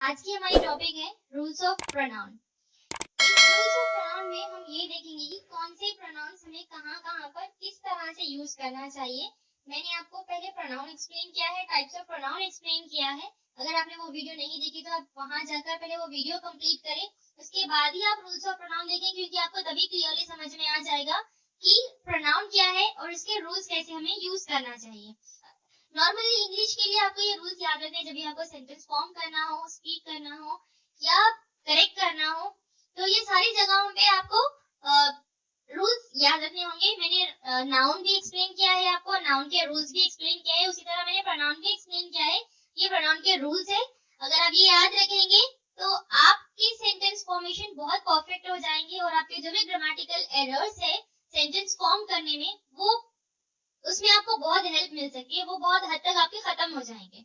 आज की हमारी टॉपिक है rules of pronoun. Rules of pronoun में हम ये देखेंगे कि कौन से प्रोनाउंस हमें कहाँ कहाँ पर किस तरह से यूज करना चाहिए। मैंने आपको पहले प्रोनाउन एक्सप्लेन किया है, टाइप्स ऑफ प्रोनाउन एक्सप्लेन किया है। अगर आपने वो वीडियो नहीं देखी तो आप वहां जाकर पहले वो वीडियो कंप्लीट करें, उसके बाद ही आप रूल्स ऑफ प्रोनाउन देखें, क्योंकि आपको तभी क्लियरली समझ में आ जाएगा कि प्रोनाउन क्या है और इसके रूल्स कैसे हमें यूज करना चाहिए। नॉर्मली इंग्लिश के लिए आपको ये रूल्स याद रखने, जब भी आपको सेंटेंस फॉर्म करना हो, स्पीक करना हो या करेक्ट करना हो, तो ये सारी जगहों पे आपको रूल्स याद रखने होंगे। मैंने नाउन भी एक्सप्लेन किया है, आपको नाउन के रूल्स भी एक्सप्लेन किया है, उसी तरह मैंने प्रोनाउन भी एक्सप्लेन किया है। ये प्रोनाउन के रूल्स है, अगर आप ये याद रखेंगे तो आपकी सेंटेंस फॉर्मेशन बहुत परफेक्ट हो जाएंगे और आपके जो भी ग्रामेटिकल एरर्स है सेंटेंस फॉर्म करने में, वो उसमें आपको बहुत हेल्प मिल सकती है, वो बहुत हद तक आपके खत्म हो जाएंगे।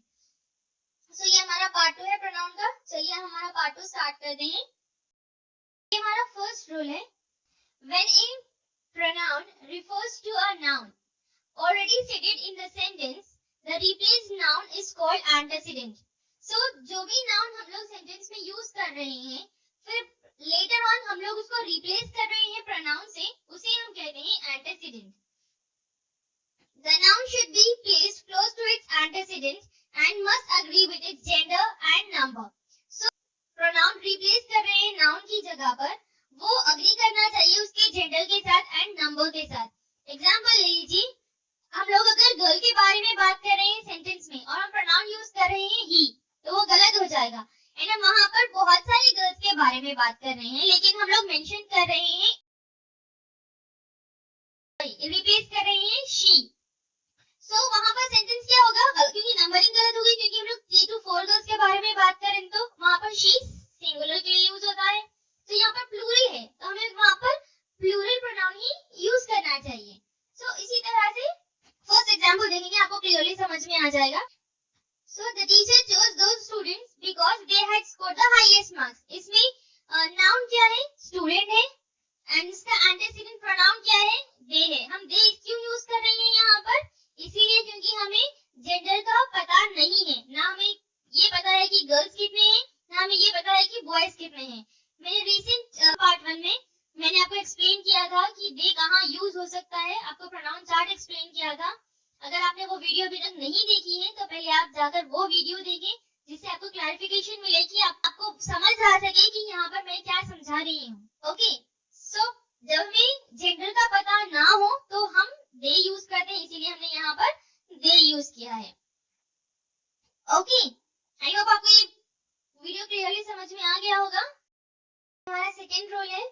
सो ये हमारा पार्ट 2 है प्रोनाउन का। चलिए हम हमारा पार्ट 2 स्टार्ट करते हैं। ये हमारा फर्स्ट रूल है, when A pronoun refers to a noun already stated in the sentence, the replaced noun is called antecedent. So जो भी noun हम लोग सेंटेंस में यूज कर रहे हैं, फिर later on हम लोग उसको रिप्लेस कर रहे हैं pronoun से, उसे हम कहते हैं antecedent. The noun should be placed close to its antecedent and must agree with its gender and number. So pronoun replace कर रहे हैं noun की जगह पर, वो अग्री करना चाहिए उसके जेंडर के साथ एंड नंबर के साथ। एग्जाम्पल ले लीजिए, हम लोग अगर गर्ल के बारे में बात कर रहे हैं सेंटेंस में और हम प्रोनाउन यूज कर रहे हैं ही, तो वो गलत हो जाएगा। एंड हम वहां पर बहुत सारी गर्ल्स के बारे में बात कर रहे हैं, लेकिन हम लोग मेंशन कर रहे हैं, रिप्लेस कर रहे हैं शी। सो वहां पर सेंटेंस क्या होगा, क्योंकि नंबरिंग गलत होगी, क्योंकि हम लोग 3 to 4 गर्ल्स के बारे में बात कर रहे हैं, तो वहां पर शी सिंगुलर के लिए यूज होता है। तो यहाँ पर प्लूरल है, तो हमें वहां पर प्लूरल प्रोनाउन ही यूज करना चाहिए। सो इसी तरह से फर्स्ट एग्जांपल देखेंगे, आपको क्लियरली समझ में आ जाएगा। So the teacher chose those students because they had scored the highest marks. इसमें नाउन क्या है, स्टूडेंट है, एंड इसका एंटीसीडेंट प्रोनाउन क्या है, दे है। हम दे क्यों यूज कर रहे हैं यहाँ पर, इसीलिए क्योंकि हमें जेंडर का पता नहीं है, ना हमें ये पता है कि गर्ल्स कितने हैं, ना हमें ये पता है कि बॉयज कितने हैं। मैंने रिसेंट पार्ट 1 में मैंने आपको एक्सप्लेन किया था कि दे कहाँ यूज हो सकता है, आपको प्रोनाउन चार्ट एक्सप्लेन किया था। अगर आपने वो वीडियो अभी तक नहीं देखी है तो पहले आप जाकर वो वीडियो देखें, जिससे आपको क्लैरिफिकेशन मिले कि आपको समझ आ सके कि यहाँ पर मैं क्या समझा रही हूँ। ओके, सो जब हमें जेंडर का पता ना हो तो हम दे यूज करते हैं, इसीलिए हमने यहाँ पर दे यूज किया है। ओके, आई होप आपको ये वीडियो क्लियरली समझ में आ गया होगा। हमारा सेकेंड रूल है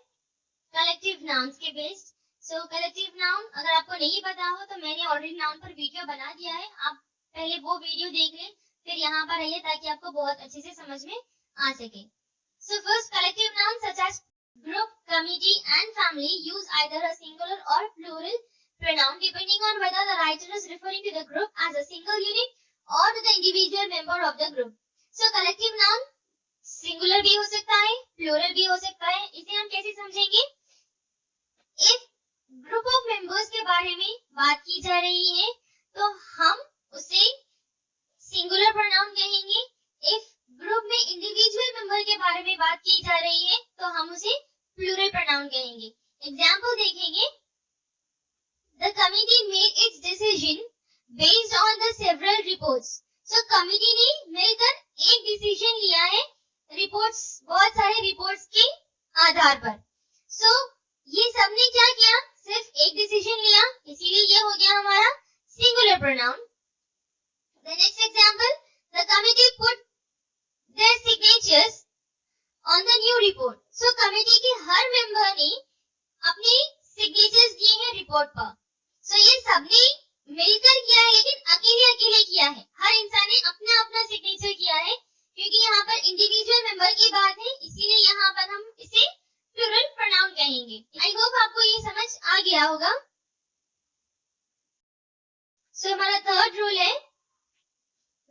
कलेक्टिव नाउन्स के बेस्ड। सो कलेक्टिव नाउन अगर आपको नहीं पता हो तो मैंने ऑलरेडी नाउन पर वीडियो बना दिया है, आप पहले वो वीडियो देख लें, फिर यहाँ पर आइए ताकि आपको बहुत अच्छे से समझ में आ सके। So first, collective noun such as group, committee and family use either a singular or plural pronoun depending on whether the writer is referring to the group as a single unit or to the individual member of the group. So collective noun singular भी हो सकता है, plural भी हो सकता है। इसे हम कैसे समझेंगे, इफ ग्रुप ऑफ मेंबर्स के बारे में बात की जा रही है तो हम उसे सिंगुलर प्रोनाउन कहेंगे। इफ ग्रुप में इंडिविजुअल मेंबर के बारे में बात की जा रही है तो हम उसे प्लूरल प्रोनाउन कहेंगे। एग्जाम्पल देखेंगे, the committee made it's decision based on the several reports. So committee ने मिलकर एक डिसीजन लिया है रिपोर्ट्स, बहुत सारे रिपोर्ट्स के आधार पर। सो ये सबने क्या किया, सिर्फ एक डिसीजन लिया, इसीलिए ये हो गया हमारा singular pronoun. The next example, the committee put their signatures on the new report. So committee के हर मेंबर ने अपने सिग्नेचर्स दिए हैं रिपोर्ट पर। सो ये सबने मिलकर किया है, लेकिन अकेले अकेले किया है, हर इंसान ने अपना अपना सिग्नेचर किया है, क्योंकि यहाँ पर इंडिविजुअल मेंबर की बात है, इसीलिए यहाँ पर हम इसे प्लूरल प्रोनाउन कहेंगे। आई होप आपको ये समझ आ गया होगा। सो हमारा थर्ड रूल है,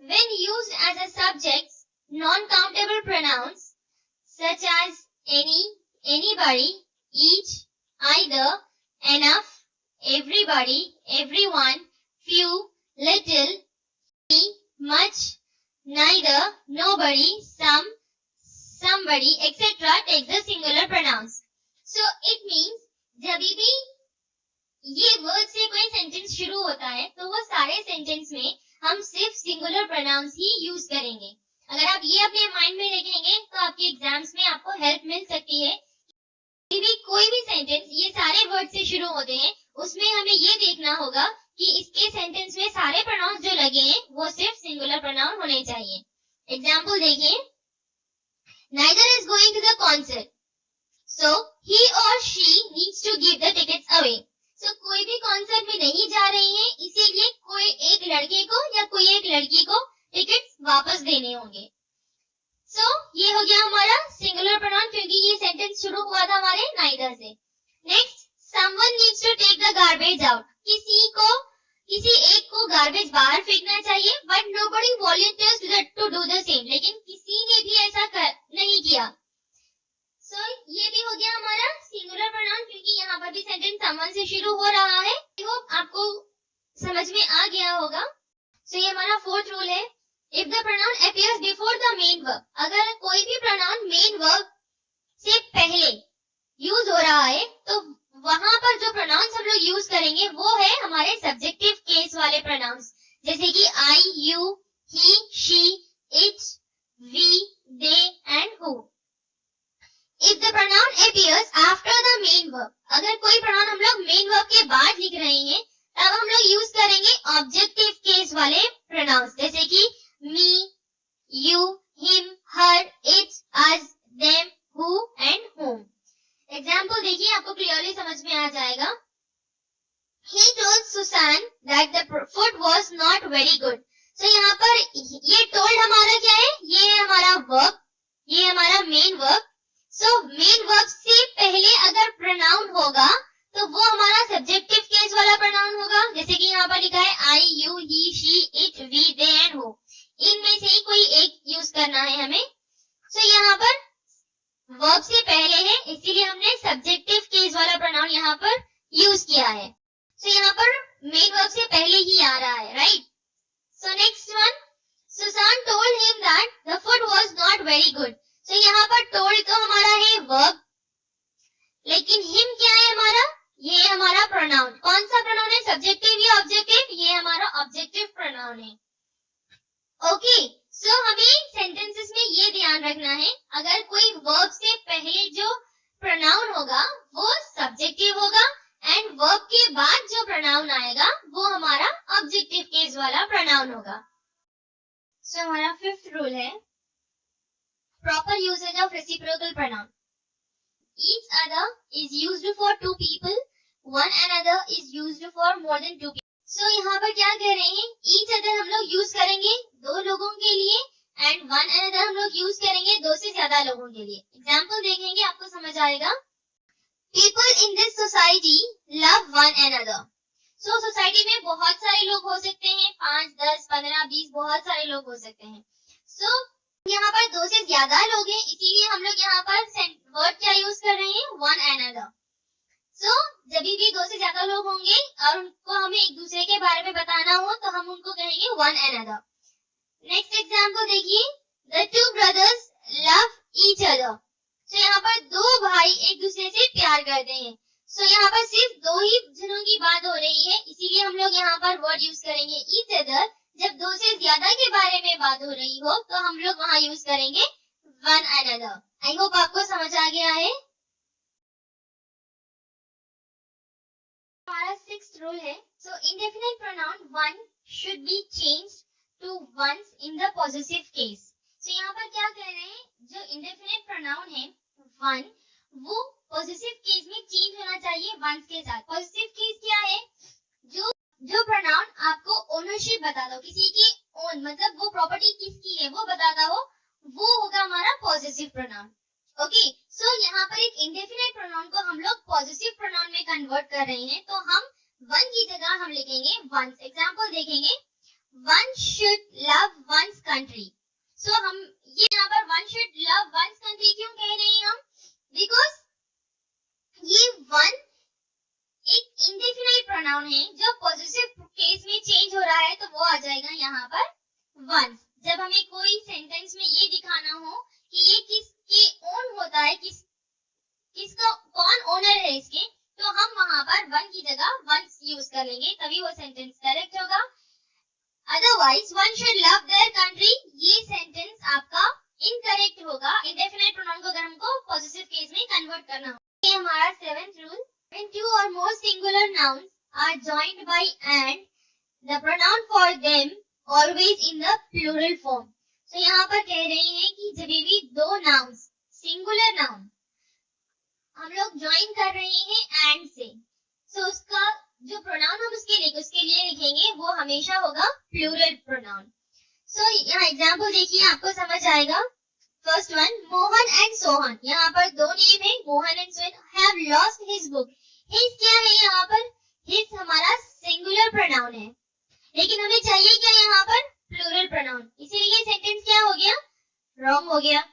when used as a subject, non countable pronouns such as any, anybody, each, either, enough, everybody, everyone, few, little, me, much, neither, nobody, some, somebody, etc. takes the singular pronouns. So it means जब भी ये word से कोई sentence शुरू होता है तो वो सारे सेंटेंस में हम सिर्फ सिंगुलर प्रोनाउंस ही यूज करेंगे। अगर आप ये अपने माइंड में रखेंगे तो आपके एग्जाम्स में आपको हेल्प मिल सकती है। कोई भी सेंटेंस ये सारे वर्ड से शुरू होते हैं, उसमें हमें ये देखना होगा कि इसके सेंटेंस में सारे प्रोनाउंस जो लगे हैं वो सिर्फ सिंगुलर प्रोनाउन होने चाहिए। एग्जाम्पल देखिए, neither is going to the concert, so he or she needs to give the tickets away. So कोई भी कॉन्सर्ट में नहीं जा रही है, इसीलिए कोई एक लड़के को या कोई एक लड़की को टिकट्स वापस देने होंगे। So ये हो गया हमारा सिंगुलर प्रोनाउन, क्योंकि ये सेंटेंस शुरू हुआ था हमारे neither से। Next, someone needs to take the garbage out. किसी एक को गार्बेज बाहर फेंकना चाहिए, but nobody volunteers to do the same. लेकिन किसी ने भी ऐसा नहीं किया। So ये भी हो गया हमारा सिंगुलर प्रोनाउन, क्योंकि यहाँ पर भी सेंटेंस someone से शुरू हो रहा है। आई होप आपको समझ में आ गया होगा। So ये हमारा फोर्थ रूल है, if the pronoun appears before the main verb, अगर कोई भी प्रोनाउन मेन वर्ब से पहले यूज हो रहा है तो वहां पर जो प्रोनाउंस हम लोग यूज करेंगे वो है हमारे सब्जेक्टिव केस वाले प्रोनाउंस, जैसे कि I, you, he, she, it, we, they and who. If the pronoun appears after the main verb, अगर कोई प्रोनाउन हम लोग मेन वर्ब के बाद लिख रहे हैं तब हम लोग यूज करेंगे ऑब्जेक्टिव केस वाले प्रोनाउंस, जैसे कि me, you, him, her, it, us, them, who and whom। Example देखिए, आपको क्लियरली समझ में आ जाएगा। He told Susan that the food was not very good. So यहाँ पर ये told हमारा क्या है, ये है हमारा वर्ब, ये हमारा main verb. So main verb से पहले अगर प्रोनाउन होगा तो वो हमारा सब्जेक्टिव केस वाला प्रोनाउन होगा, जैसे कि यहाँ पर लिखा है I, you, he, she, it, we, they and who. इनमें से ही कोई एक यूज करना है हमें। So यहाँ पर वर्ब से पहले है, इसीलिए हमने सब्जेक्टिव केस वाला प्रोनाउन यहाँ पर यूज किया है। So यहाँ पर मेन वर्ब से पहले ही आ रहा है, right. So next one, Susan told him that the food was not very good. So यहाँ पर told तो हमारा है वर्ब, लेकिन him क्या है हमारा, ये हमारा प्रोनाउन। कौन सा प्रोनाउन है, सब्जेक्टिव या ऑब्जेक्टिव, ये हमारा ऑब्जेक्टिव प्रोनाउन है। ओके, सो हमें सेंटेंसेस में ये ध्यान रखना है, अगर कोई वर्ब से पहले जो प्रोनाउन होगा वो सब्जेक्टिव होगा एंड वर्ब के बाद जो प्रोनाउन आएगा वो हमारा ऑब्जेक्टिव केस वाला प्रोनाउन होगा। सो हमारा फिफ्थ रूल है proper usage of reciprocal pronoun. Each other is used for two people, one another is used for more than two people. So यहाँ पर क्या कह रहे हैं, each other हम लोग यूज करेंगे दो लोगों के लिए एंड one another हम लोग यूज करेंगे दो से ज्यादा लोगों के लिए। एग्जाम्पल देखेंगे आपको समझ आएगा। People in this society love one another. So society में बहुत सारे लोग हो सकते हैं, 5, 10, 15, 20 बहुत सारे लोग हो सकते हैं। So यहाँ पर दो से ज्यादा लोग हैं, इसीलिए हम लोग यहाँ पर वर्ड क्या यूज कर रहे हैं, one another। So जब भी दो से ज्यादा लोग होंगे और उनको हमें एक दूसरे के बारे में बताना हो तो हम उनको कहेंगे one another। नेक्स्ट एग्जाम्पल देखिए, the two brothers love each other। So यहाँ पर दो भाई एक दूसरे से प्यार करते हैं। So यहाँ पर सिर्फ दो ही जनों की बात हो रही है, इसीलिए हम लोग यहाँ पर वर्ड यूज करेंगे each other। जब दो से ज्यादा के बारे में बात हो रही हो तो हम लोग वहां यूज करेंगे one another। आई होप आपको समझ आ गया है। हमारा सिक्स्थ रूल है, so indefinite pronoun one should be changed to one's in the positive case. So यहाँ पर क्या कह रहे हैं, जो इंडेफिनिट प्रोनाउन है वन वो पॉजिटिव केस में चेंज होना चाहिए वंस के साथ। पॉजिटिव केस क्या है, जो प्रोनाउन आपको ओनरशिप बताता हो, किसी की ओन मतलब वो प्रॉपर्टी किसकी है वो बताता हो, वो होगा हमारा पॉजिटिव प्रोनाउन। ओके, सो यहाँ पर एक इंडेफिनिट प्रोनाउन को हम लोग पॉजिटिव प्रोनाउन में कन्वर्ट कर रहे हैं, तो हम वन की जगह हम लिखेंगे वंस। एग्जाम्पल देखेंगे, one should love one's country. So हम ये यहाँ पर one should love one's country क्यों कह रहे हैं हम, बिकॉज ये वन एक इंडेफिनिट प्रोनाउन है जो पॉजिटिव केस में चेंज हो रहा है, तो वो आ जाएगा यहाँ पर वंस। जब हमें कोई सेंटेंस में ये दिखाना हो कि ये किसके है किसका कौन ओनर है इसके, तो हम वहां पर वन की जगह वंस यूज कर लेंगे, तभी वो सेंटेंस करेक्ट होगा। Otherwise one should love their country, ये सेंटेंस आपका इनकरेक्ट होगा। इंडेफिनिट प्रोनाउन को अगर हमको पॉजिटिव केस में कन्वर्ट करना हो। ये हमारा 7th रूल, व्हेन टू और more singular nouns are joined by and the pronoun for them always in the plural form. तो यहाँ पर कह रहे हैं कि जब भी दो नाउन्स सिंगुलर नाउन हम लोग ज्वाइन कर रहे हैं एंड से, तो उसका जो प्रोनाउन हम उसके लिए लिखेंगे वो हमेशा होगा प्लूरल प्रोनाउन। सो यहाँ एग्जांपल देखिए, आपको समझ आएगा। First one, Mohan and Sohan, यहाँ पर दो नेम है, Mohan and Sohan, have lost his book. His क्या है यहाँ पर, हिज हमारा सिंगुलर प्रोनाउन है, लेकिन हमें चाहिए क्या यहाँ पर प्लूरल प्रोनाउन, इसीलिए सेंटेंस क्या हो गया, रॉन्ग हो गया।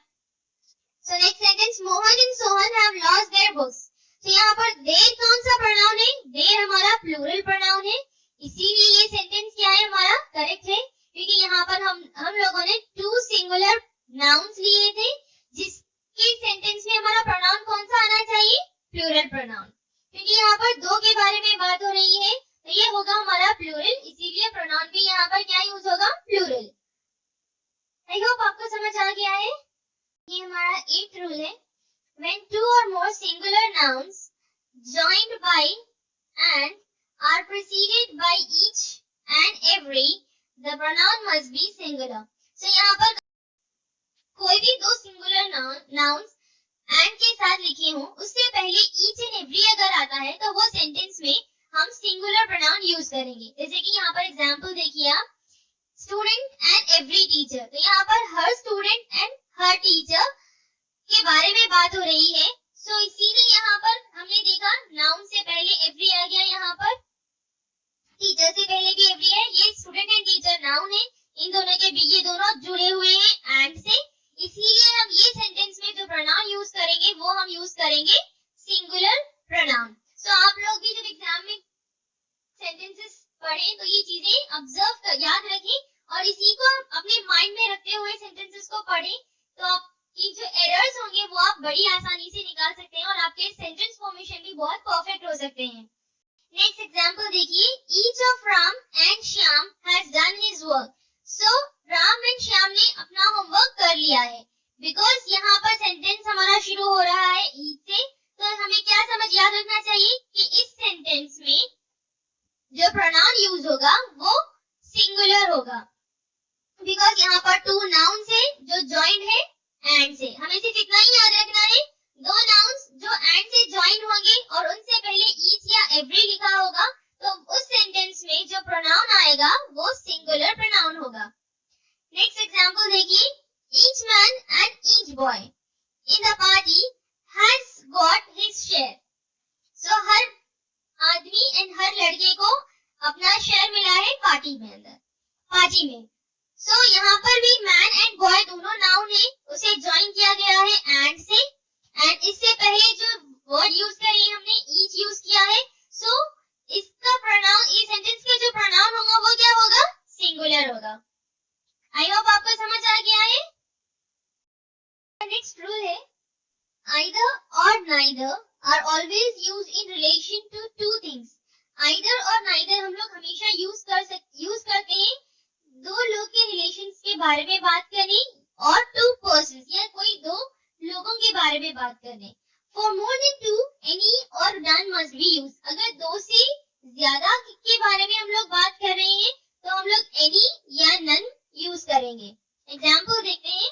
So next sentence, Mohan and Sohan have lost their books. तो यहाँ पर देर कौन सा प्रोनाउन है, देर हमारा प्लूरल प्रोनाउन है, इसीलिए ये सेंटेंस क्या है हमारा करेक्ट है, क्योंकि यहाँ पर हम लोगों ने टू सिंगुलर नाउन्स लिए थे, जिसके सेंटेंस में हमारा प्रोनाउन कौन सा आना चाहिए, प्लूरल प्रोनाउन। क्योंकि यहाँ पर दो के बारे में बात हो रही है, तो ये होगा हमारा प्लूरल, इसीलिए प्रोनाउन भी यहाँ पर क्या यूज होगा, प्लूरल। आई होप आपको समझ आ गया है। ये हमारा 8th रूल है, when two or more singular nouns joined by and are preceded by each and every, the pronoun must be singular. So यहाँ पर कोई भी दो सिंगुलर नाउन्स एंड के साथ लिखे हों, उससे पहले ईच एंड एवरी अगर आता है तो वो सेंटेंस में हम सिंगुलर प्रोनाउन यूज करेंगे। जैसे कि यहाँ पर एग्जांपल देखिए आप, स्टूडेंट एंड एवरी टीचर, तो यहाँ पर हर स्टूडेंट एंड हर टीचर के बारे में बात हो रही है। सो इसीलिए यहाँ पर हमने देखा नाउन से पहले एवरी आ गया, यहाँ पर टीचर से पहले भी एवरी है, ये स्टूडेंट एंड टीचर नाउन है, इन दोनों के बीच ये दोनों जुड़े हुए हैं एंड से, इसीलिए हम ये सेंटेंस में जो प्रोनाउन यूज करेंगे वो हम यूज करेंगे सिंगुलर प्रोनाउन। सो आप लोग भी जब एग्जाम में सेंटेंसेस पढ़ें तो ये चीजें ऑब्जर्व कर याद रखें और इसी को अपने माइंड में रखते हुए सेंटेंसेस को पढ़ें, तो आपकी जो एरर्स होंगे वो आप बड़ी आसानी से निकाल सकते हैं और आपके सेंटेंस फॉर्मेशन भी बहुत परफेक्ट हो सकते हैं। नेक्स्ट एग्जांपल देखिए, each of Ram and Shyam has done his work. So Ram and Shyam ने अपना होमवर्क कर लिया है। बिकॉज यहाँ पर सेंटेंस हमारा शुरू हो रहा है ईच से, तो हमें क्या समझ याद रखना चाहिए कि इस सेंटेंस में जो प्रोनाउन यूज होगा वो सिंगुलर होगा, बिकॉज यहाँ पर टू नाउन से जो ज्वाइंट है एंड से। हमें सिर्फ इतना ही याद रखना है, दो नाउन्स जो एंड से ज्वाइन होंगे और उनसे पहले ईच या एवरी लिखा होगा, तो उस सेंटेंस में जो प्रोनाउन आएगा वो सिंगुलर प्रोनाउन होगा। नेक्स्ट एग्जांपल देखिए, each man and each boy in the party has got his share. So हर आदमी एंड हर लड़के को अपना शेयर मिला है पार्टी में। सो यहाँ पर भी मैन एंड बॉय दोनों नाउन है, उसे ज्वाइन किया गया है एंड से, एंड इससे पहले जो वर्ड यूज करी हमने ईच यूज किया है। सो इसका प्रोनाउन, इस सेंटेंस का जो प्रोनाउन होगा वो क्या होगा, सिंगुलर होगा। आई होप आपको समझ आ गया है। नेक्स्ट रूल है, either or neither are always used in relation to two things. either और neither हम लोग हमेशा यूज करते हैं दो लोग के रिलेशंस के बारे में बात करने और टू पर्सन्स या कोई दो लोगों के बारे में बात करने। For more than two, any और नन मस्ट बी यूज। अगर दो से ज्यादा के बारे में हम लोग बात कर रहे हैं तो हम लोग एनी या नन यूज करेंगे। एग्जाम्पल देखते हैं,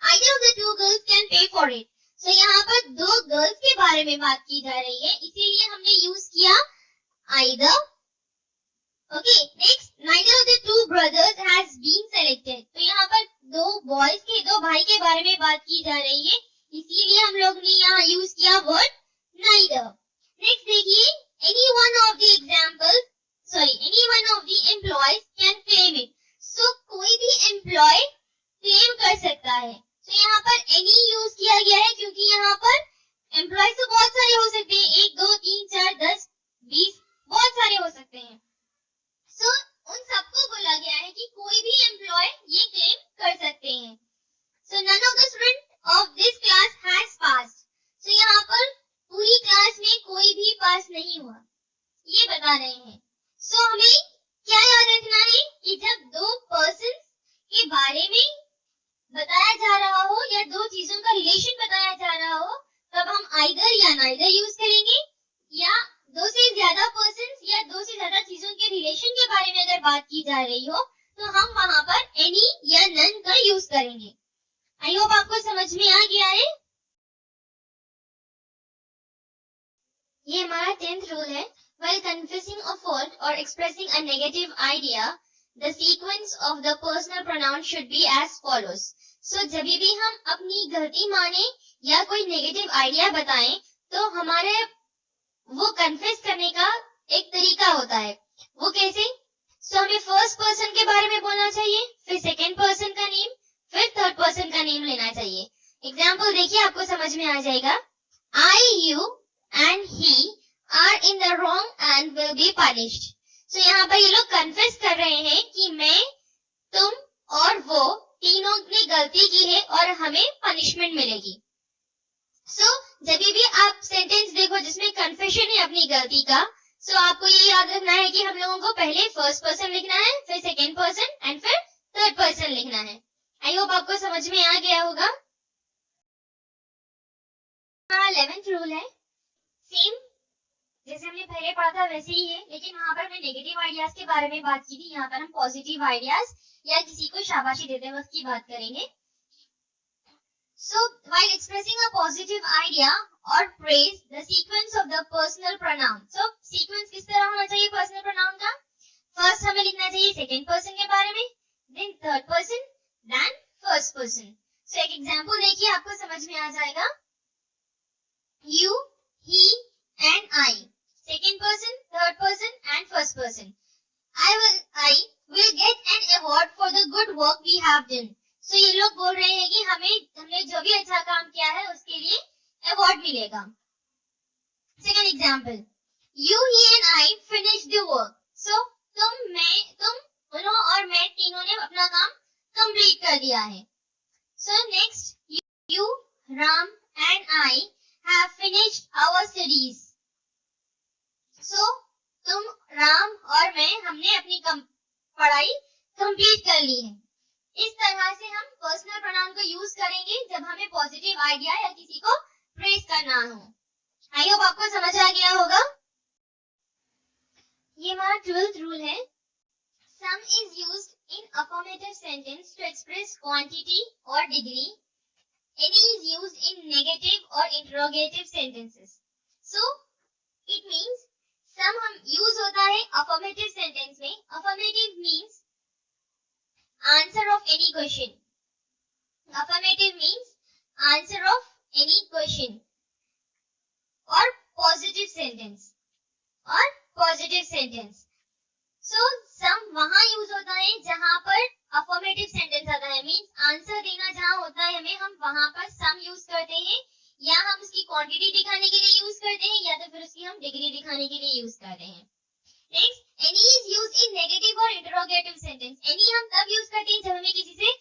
either of the two girls can pay for it. So यहाँ पर दो गर्ल्स के बारे में बात की जा रही है, इसीलिए हमने यूज किया either. Okay, next, neither of the two brothers has been selected. तो यहाँ पर दो भाई के बारे में बात की जा रही है, इसीलिए हम लोग ने यहाँ यूज किया वर्ड neither. नेक्स्ट देखिए, any one of the employees can claim it. So कोई भी एम्प्लॉय क्लेम कर सकता है। तो यहाँ पर any यूज किया गया है क्योंकि यहाँ पर एम्प्लॉय तो बहुत सारे हो सकते हैं, 1 2 3 4 10 20 बहुत सारे हो सकते हैं। सो उन सबको बोला गया है कि कोई भी एम्प्लॉय ये क्लेम कर सकते हैं। So none of the student of this class has passed. आपको समझ में आ गया है? ये हमारा 10th रूल है. While confessing a fault or expressing a negative idea, the sequence of the personal pronoun should be as follows. So जब भी हम अपनी गलती माने या कोई नेगेटिव आइडिया बताएं, तो हमारे वो कन्फेस करने का एक तरीका होता है. वो कैसे? So हमें फर्स्ट पर्सन के बारे में बोलना चाहिए, फिर सेकेंड पर्सन का नेम, फिर थर्ड पर्सन का नेम लेना चाहिए. एग्जाम्पल देखिए, आपको समझ में आ जाएगा. I, you and he are in the wrong and will be punished. So यहाँ पर ये लोग कन्फेस कर रहे हैं कि मैं, तुम और वो तीनों ने गलती की है और हमें पनिशमेंट मिलेगी. So जब भी आप सेंटेंस देखो जिसमें कन्फेशन है अपनी गलती का, so आपको ये याद रखना है कि हम लोगों को पहले फर्स्ट पर्सन लिखना है, फिर सेकेंड पर्सन एंड फिर थर्ड पर्सन लिखना है. आई होप आपको समझ में आ गया होगा. 11th रूल है, सेम जैसे हमने पहले पढ़ा था वैसे ही है, लेकिन वहां पर हमने नेगेटिव आइडियाज के बारे में बात की थी. यहाँ पर हम पॉजिटिव आइडियाज या किसी को शाबाशी देते वक्त की बात करेंगे. So while expressing a positive idea or praise, the sequence of the personal pronoun. So sequence किस तरह होना चाहिए personal pronoun का? फर्स्ट हमें लिखना चाहिए सेकेंड पर्सन के बारे में, then third person, then first person. So एक एग्जाम्पल देखिए, आपको समझ में आ जाएगा. You, he and I. Second person, third person and first person. I will get an award for the good work we have done. So ये लोग बोल रहे हैं कि हमने जो भी अच्छा काम किया है उसके लिए अवार्ड मिलेगा. Second example. You, he and I finished the work. So तुम उन्हों और मैं तीनों ने अपना काम कंप्लीट कर दिया है. So next, you, Ram and I have finished our studies. So तुम, राम और मैं, हमने अपनी पढ़ाई कंप्लीट कर ली है. इस तरह से हम पर्सनल प्रोनाउन को यूज करेंगे जब हमें पॉजिटिव आइडिया या किसी को प्रेज करना हो. आई होप आपको समझ आ गया होगा. ये हमारा 12th रूल है. Some is used in affirmative sentence to express quantity or degree. Any is used in negative or interrogative sentences. So it means some हम यूज होता है affirmative sentence में. Affirmative means answer of any question. Affirmative means answer of any question. और positive sentence. So some वहां use होता है जहां पर affirmative sentence आता है, means आंसर देना जहां होता है हमें, हम वहां पर some यूज करते हैं, या हम उसकी क्वांटिटी दिखाने के लिए यूज करते हैं, या तो फिर उसकी हम डिग्री दिखाने के लिए यूज करते हैं. Next, any is used in negative or interrogative sentence. any हम तब यूज करते हैं जब हमें किसी से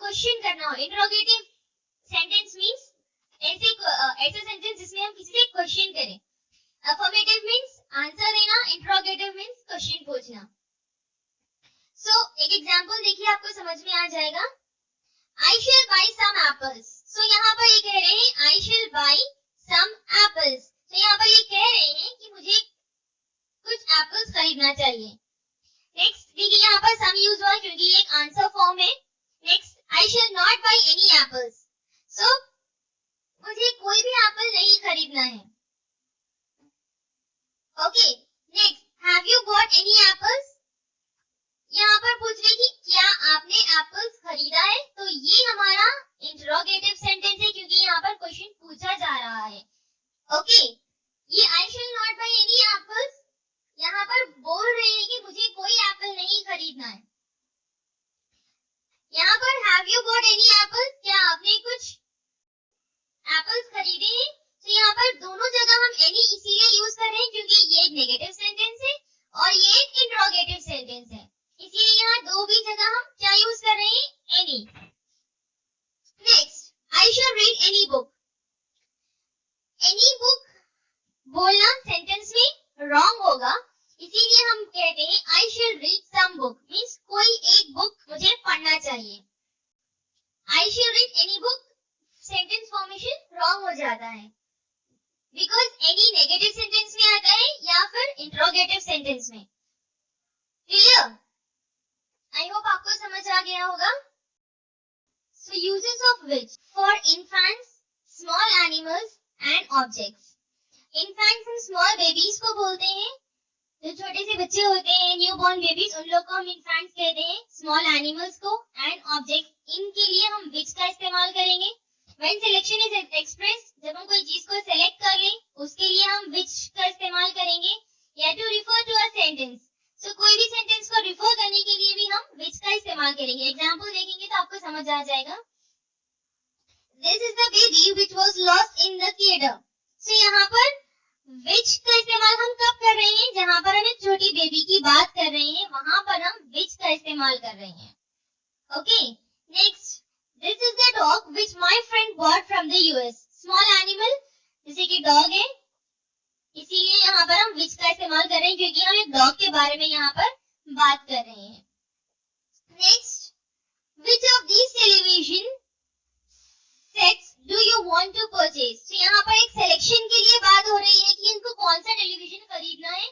क्वेश्चन करना हो. इंटरोगेटिव सेंटेंस मींस ऐसे सेंटेंस जिसमें हम किसी से क्वेश्चन करें. अफर्मेटिव मींस आंसर देना, इंटरोगेटिव मींस क्वेश्चन पूछना. सो एक एग्जांपल देखिए, आपको समझ में आ जाएगा. I shall buy some apples. So यहाँ पर ये कह रहे हैं I shall buy some apples. तो यहाँ पर ये कह रहे हैं कि मुझे कुछ एप्पल्स खरीदना चाहिए. नेक्स्ट देखिए, यहाँ पर some यूज हुआ क्योंकि ये एक आंसर फॉर्म है. Next, I shall not buy any apples. So मुझे कोई भी एप्पल नहीं खरीदना है. Okay. Next, have you bought any apples? यहाँ पर पूछ रही कि क्या आपने एप्पल्स खरीदा है. तो ये हमारा इंटरोगेटिव सेंटेंस है क्योंकि यहाँ पर क्वेश्चन पूछा जा रहा है. ओके. ये I shall not buy any apples यहाँ पर बोल रहे हैं कि मुझे कोई एप्पल नहीं खरीदना है. यहाँ पर have you bought any apples? क्या आपने कुछ एप्पल्स खरीदे हैं? तो यहाँ पर दोनों जगह हम any इसीलिए यूज कर रहे हैं क्योंकि ये एक नेगेटिव सेंटेंस है और ये एक इंटरोगेटिव सेंटेंस है. इसीलिए यहाँ दो भी जगह हम क्या यूज कर रहे हैं? any. Next, I shall read any book. any book बोलना सेंटेंस में रॉन्ग होगा, इसीलिए हम कहते हैं I shall read some book. Means कोई एक बुक मुझे पढ़ना चाहिए. I shall read any book sentence formation wrong हो जाता है बिकॉज any नेगेटिव सेंटेंस में आता है या फिर इंटरोगेटिव सेंटेंस में. क्लियर? आई होप आपको समझ आ गया होगा. So uses of which for infants, small animals and objects. Infants हम small babies को बोलते हैं, जो छोटे से बच्चे होते हैं, न्यू बॉर्न बेबीज, उन लोग को हम इन्फेंट्स कहते हैं. स्मॉल एनिमल्स को एंड ऑब्जेक्ट्स, इनके लिए हम विच का इस्तेमाल करेंगे. व्हेन सिलेक्शन इज एक्सप्रेस, जब हम कोई चीज को सेलेक्ट कर लें उसके लिए हम विच का इस्तेमाल करेंगे. या to refer to a sentence, so कोई भी सेंटेंस को रिफर करने के लिए भी हम विच का इस्तेमाल करेंगे. एग्जाम्पल देखेंगे तो आपको समझ आ जाएगा. This is the baby which was lost in the theatre. So यहाँ पर विच का इस्तेमाल हम कब कर रहे हैं, जहां पर हम एक छोटी बेबी की बात कर रहे हैं, वहां पर हम विच का इस्तेमाल कर रहे हैं. Okay, next, this is the dog which my friend bought from the US. Small animal जैसे कि डॉग है, इसीलिए यहाँ पर हम विच का इस्तेमाल कर रहे हैं क्योंकि हम एक डॉग के बारे में यहाँ पर बात कर रहे हैं. Next, which of these television sets do you want to purchase. तो यहाँ पर एक सिलेक्शन के लिए बात हो रही है कि इनको कौन सा टेलीविजन खरीदना है,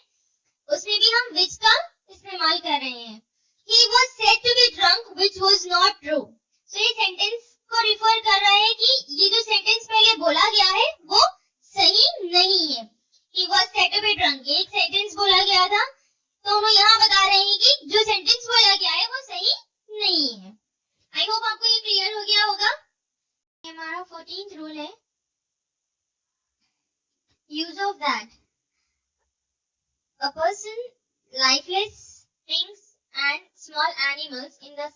उसमें भी हम विच का इस्तेमाल कर रहे हैं. He was said to be drunk, which was not true. So ये सेंटेंस को रिफर कर रहा है कि ये जो सेंटेंस पहले बोला गया है वो सही नहीं है. He was said to be drunk, ये एक सेंटेंस बोला गया था, तो हम यहाँ बता रहे हैं कि जो सेंटेंस बोला गया है वो सही नहीं है. आई होप आपको ये क्लियर हो गया होगा. हमारा 14th रूल है use of that. A person, lifeless things and small animals in the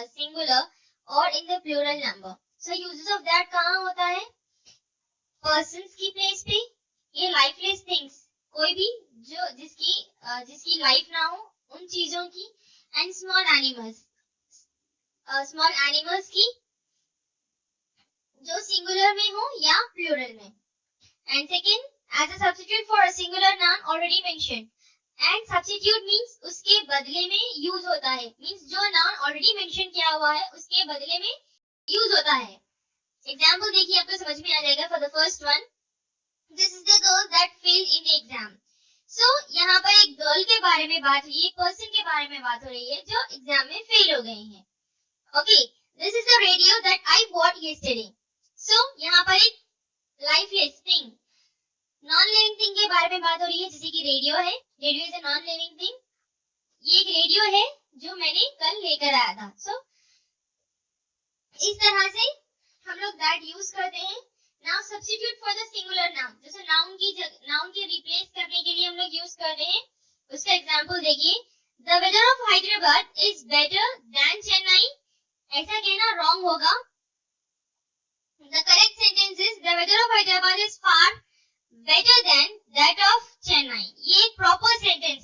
singular or in the plural number. So uses of that कहाँ होता है, persons की प्लेस पे. ये lifeless things, कोई भी जो जिसकी लाइफ ना हो उन चीजों की, and small animals की जो सिंगुलर में हो या प्लूरल में. And second, as a substitute for a singular noun already mentioned. And substitute means उसके बदले में यूज होता है, मींस जो नाउन ऑलरेडी मेंशन किया हुआ है उसके बदले में यूज होता है. एग्जांपल देखिए, आपको समझ में आ जाएगा. For the first one, this is the girl that failed in the exam. So यहाँ पर एक गर्ल के बारे में बात हुई है, एक पर्सन के बारे में बात हो रही है जो एग्जाम में फेल हो गए हैं. Okay, this is the radio that I bought yesterday. So यहाँ पर एक lifeless thing, non living thing के बारे में बात हो रही है, जैसे कि रेडियो है. Radio is a non living thing. ये एक रेडियो है जो मैंने कल लेकर आया था. सो इस तरह से हम लोग दैट यूज करते हैं. Now substitute for the singular noun, जैसे नाउन के रिप्लेस करने के लिए हम लोग यूज करते हैं. उसका एग्जांपल देखिए, the weather of Hyderabad is better than Chennai. ऐसा कहना रॉन्ग होगा. The correct sentence is the weather of Hyderabad is far better than that of Chennai. ये एक proper sentence